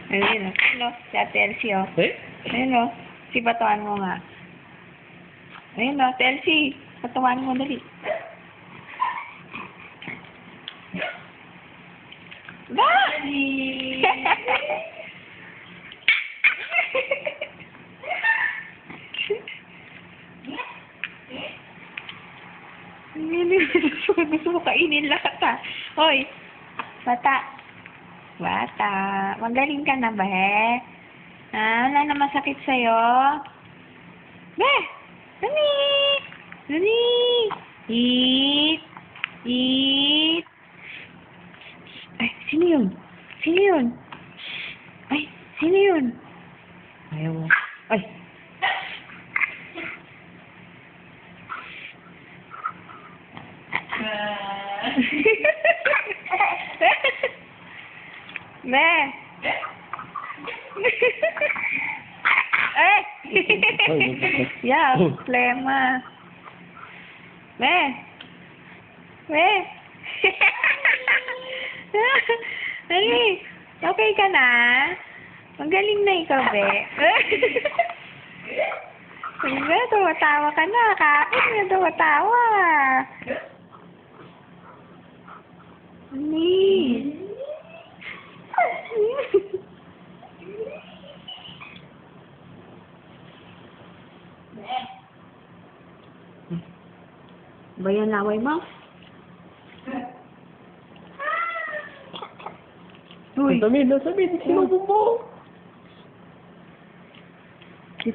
Ayun, ano, si Ate Elsie, oh. Eh? Ayun, oh. Si batuan mo nga. Ayun, oh. Ate Elsie, batuan mo, dali. Dali! Gusto mo kainin lahat, ha? Hoy, bata. Bata, magaling ka na ba, he? Ha? Wala na masakit sa'yo? Be! Dali! Dali! Eat! Eat! Ay, sino yun? Sino yun? Ay, sino yun? Ayaw mo. Ay! Be! Eh! Yeah, plema. Be! Be! Dali! Okay ka na? Magaling na ikaw, Be. Be, tumatawa ka na. Kapit na tumatawa. Ni. Ba yan laway mo? Uy. Sabihin, sinubong mo.